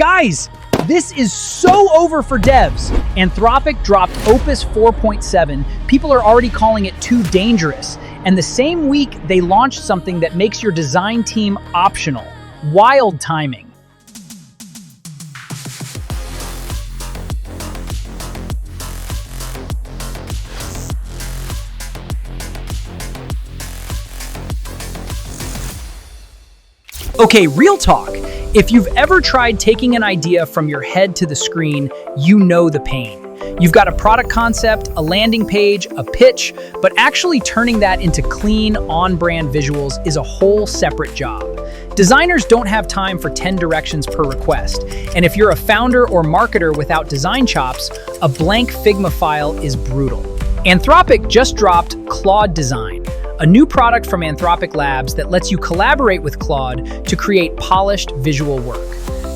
Guys, this is so over for devs. Anthropic dropped Opus 4.7. People are already calling it too dangerous. And the same week, they launched something that makes your design team optional. Wild timing. Okay, real talk. If you've ever tried taking an idea from your head to the screen, you know the pain. You've got a product concept, a landing page, a pitch, but actually turning that into clean, on-brand visuals is a whole separate job. Designers don't have time for 10 directions per request, and if you're a founder or marketer without design chops, a blank Figma file is brutal. Anthropic just dropped Claude Design, a new product from Anthropic Labs that lets you collaborate with Claude to create polished visual work.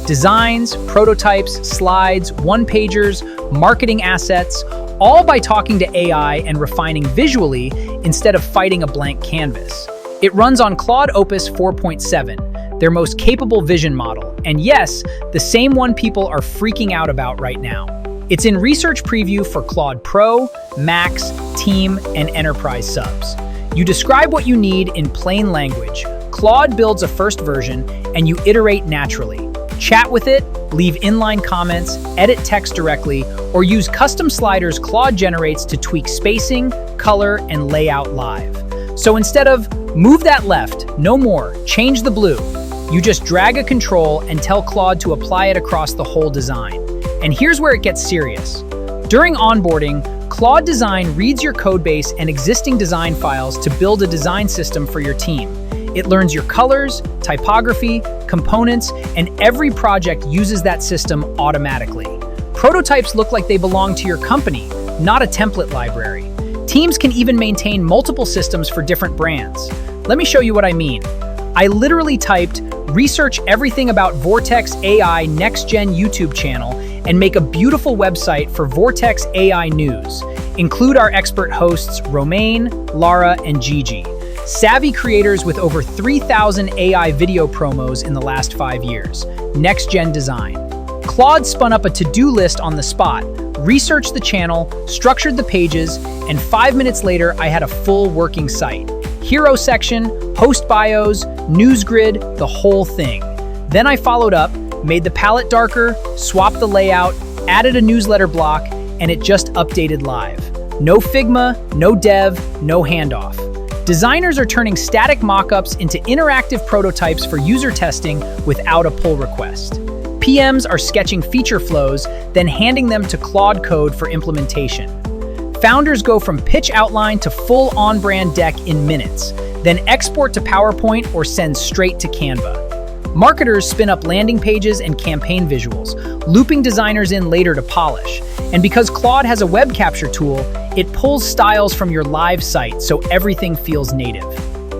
Designs, prototypes, slides, one-pagers, marketing assets, all by talking to AI and refining visually instead of fighting a blank canvas. It runs on Claude Opus 4.7, their most capable vision model, and yes, the same one people are freaking out about right now. It's in research preview for Claude Pro, Max, Team, and Enterprise subs. You describe what you need in plain language, Claude builds a first version, and you iterate naturally. Chat with it, leave inline comments, edit text directly, or use custom sliders Claude generates to tweak spacing, color, and layout live. So instead of, move that left, no more, change the blue, you just drag a control and tell Claude to apply it across the whole design. And here's where it gets serious. During onboarding, Claude Design reads your codebase and existing design files to build a design system for your team. It learns your colors, typography, components, and every project uses that system automatically. Prototypes look like they belong to your company, not a template library. Teams can even maintain multiple systems for different brands. Let me show you what I mean. I literally typed, research everything about Vortex AI next-gen YouTube channel and make a beautiful website for Vortex AI News. Include our expert hosts Romain, Lara, and Gigi. Savvy creators with over 3,000 AI video promos in the last 5 years. Next-gen design. Claude spun up a to-do list on the spot, researched the channel, structured the pages, and 5 minutes later, I had a full working site. Hero section, host bios, news grid, the whole thing. Then I followed up, made the palette darker, swapped the layout, added a newsletter block, and it just updated live. No Figma, no dev, no handoff. Designers are turning static mockups into interactive prototypes for user testing without a pull request. PMs are sketching feature flows, then handing them to Claude Code for implementation. Founders go from pitch outline to full on-brand deck in minutes, then export to PowerPoint or send straight to Canva. Marketers spin up landing pages and campaign visuals, looping designers in later to polish. And because Claude has a web capture tool, it pulls styles from your live site so everything feels native.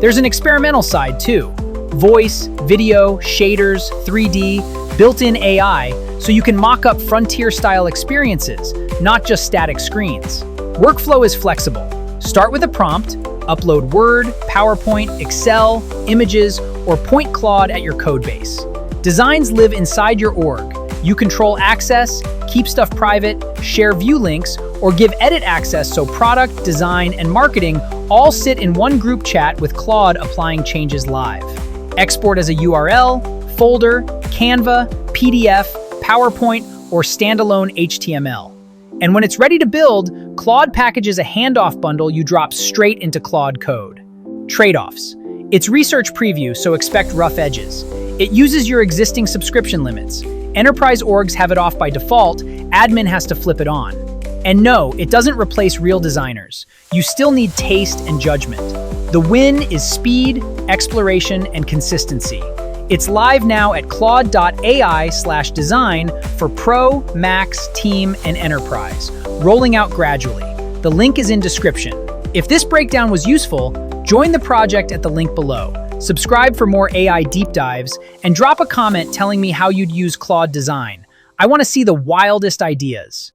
There's an experimental side too. Voice, video, shaders, 3D, built-in AI, so you can mock up frontier-style experiences, not just static screens. Workflow is flexible. Start with a prompt, upload Word, PowerPoint, Excel, images, or point Claude at your codebase. Designs live inside your org. You control access, keep stuff private, share view links, or give edit access so product, design, and marketing all sit in one group chat with Claude applying changes live. Export as a URL, folder, Canva, PDF, PowerPoint, or standalone HTML. And when it's ready to build, Claude packages a handoff bundle you drop straight into Claude Code. Trade-offs. It's research preview, so expect rough edges. It uses your existing subscription limits. Enterprise orgs have it off by default, admin has to flip it on. And no, it doesn't replace real designers. You still need taste and judgment. The win is speed, exploration, and consistency. It's live now at claude.ai/design for Pro, Max, Team, and Enterprise, rolling out gradually. The link is in description. If this breakdown was useful, join the project at the link below. Subscribe for more AI deep dives, and drop a comment telling me how you'd use Claude Design. I want to see the wildest ideas.